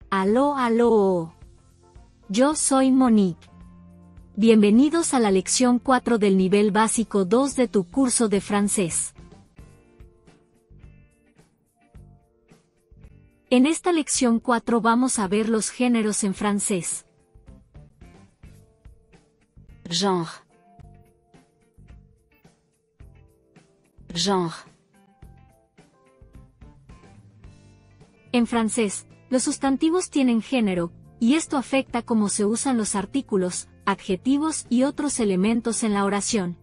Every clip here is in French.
Aló, aló. Yo soy Monique. Bienvenidos a la lección 4 del nivel básico 2 de tu curso de francés. En esta lección 4 vamos a ver los géneros en francés. Genre. Genre. En francés, los sustantivos tienen género, y esto afecta cómo se usan los artículos, adjetivos y otros elementos en la oración.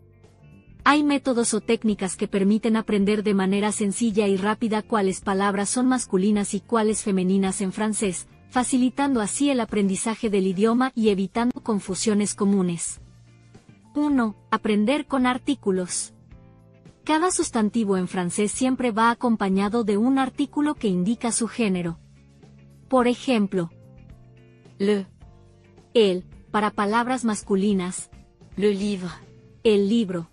Hay métodos o técnicas que permiten aprender de manera sencilla y rápida cuáles palabras son masculinas y cuáles femeninas en francés, facilitando así el aprendizaje del idioma y evitando confusiones comunes. 1. Aprender con artículos. Cada sustantivo en francés siempre va acompañado de un artículo que indica su género. Por ejemplo, Le. el, para palabras masculinas, Le livre. el libro.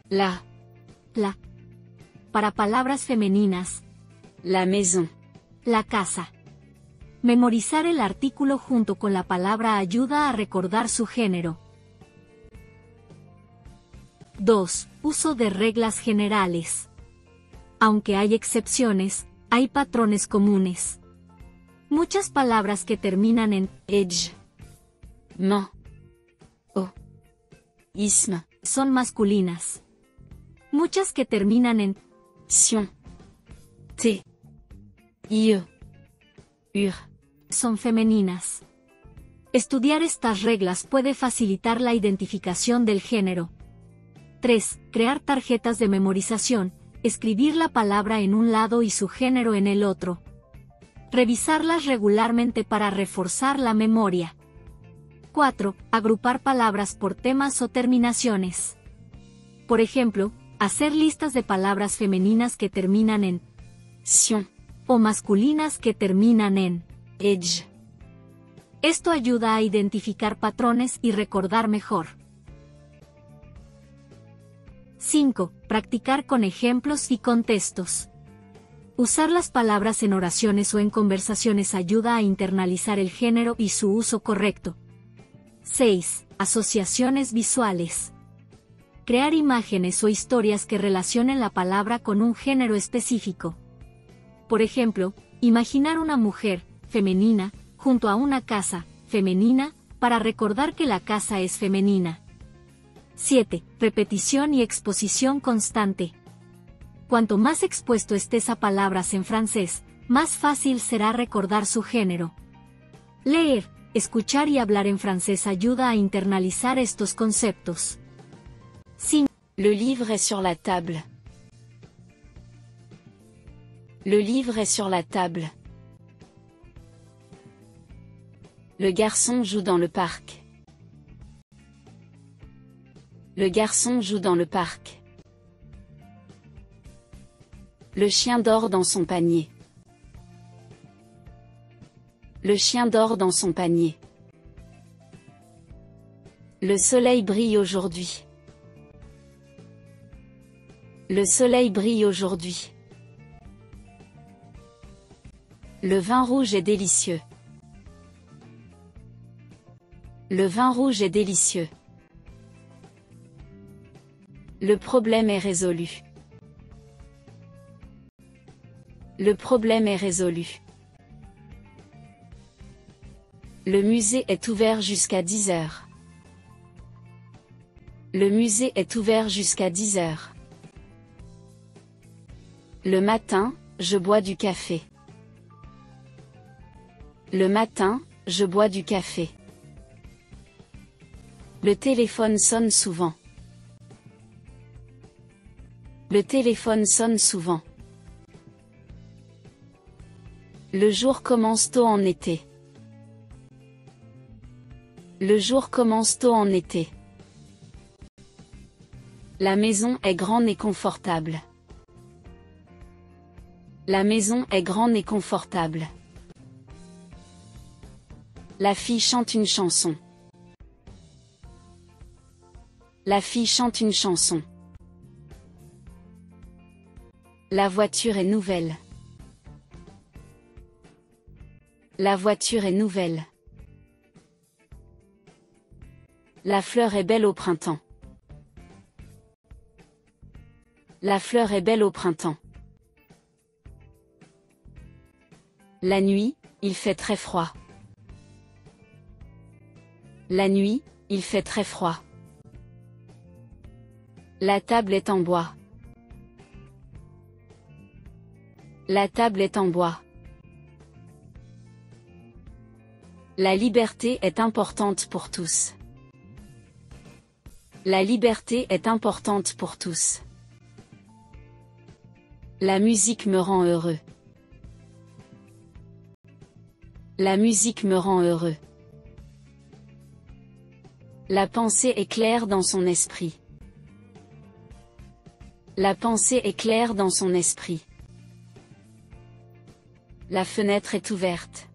La. La, para palabras femeninas, La maison. la casa. Memorizar el artículo junto con la palabra ayuda a recordar su género. 2. Uso de reglas generales. Aunque hay excepciones, hay patrones comunes. Muchas palabras que terminan en Edge. Man. O. Isme. son masculinas. Muchas que terminan en Sion. T. IE. Ur. son femeninas. Estudiar estas reglas puede facilitar la identificación del género. 3. Crear tarjetas de memorización, escribir la palabra en un lado y su género en el otro. Revisarlas regularmente para reforzar la memoria. 4. Agrupar palabras por temas o terminaciones. Por ejemplo, hacer listas de palabras femeninas que terminan en Sion. o masculinas que terminan en Edge. Esto ayuda a identificar patrones y recordar mejor. 5. Practicar con ejemplos y contextos. Usar las palabras en oraciones o en conversaciones ayuda a internalizar el género y su uso correcto. 6. Asociaciones visuales. Crear imágenes o historias que relacionen la palabra con un género específico. Por ejemplo, imaginar una mujer, femenina, junto a una casa, femenina, para recordar que la casa es femenina. 7. Repetición y exposición constante. Cuanto más expuesto estés a palabras en francés, más fácil será recordar su género. Leer, escuchar y hablar en francés ayuda a internalizar estos conceptos. 5. Le livre est sur la table. Le livre est sur la table. Le garçon joue dans le parc. Le garçon joue dans le parc. Le chien dort dans son panier. Le chien dort dans son panier. Le soleil brille aujourd'hui. Le soleil brille aujourd'hui. Le vin rouge est délicieux. Le vin rouge est délicieux. Le problème est résolu. Le problème est résolu. Le musée est ouvert jusqu'à 10 heures. Le musée est ouvert jusqu'à 10 heures. Le matin, je bois du café. Le matin, je bois du café. Le téléphone sonne souvent. Le téléphone sonne souvent. Le jour commence tôt en été. Le jour commence tôt en été. La maison est grande et confortable. La maison est grande et confortable. La fille chante une chanson. La fille chante une chanson. La voiture est nouvelle. La voiture est nouvelle. La fleur est belle au printemps. La fleur est belle au printemps. La nuit, il fait très froid. La nuit, il fait très froid. La table est en bois. La table est en bois. La liberté est importante pour tous. La liberté est importante pour tous. La musique me rend heureux. La musique me rend heureux. La pensée est claire dans son esprit. La pensée est claire dans son esprit. La fenêtre est ouverte.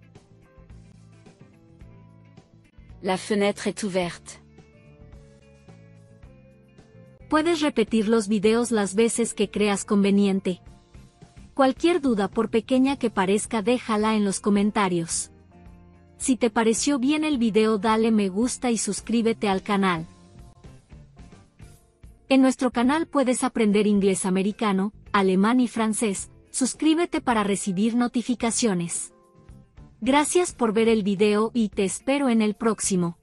La fenêtre est ouverte. Puedes repetir los videos las veces que creas conveniente. Cualquier duda, por pequeña que parezca, déjala en los comentarios. Si te pareció bien el video, dale me gusta y suscríbete al canal. En nuestro canal puedes aprender inglés americano, alemán y francés. Suscríbete para recibir notificaciones. Gracias por ver el video y te espero en el próximo.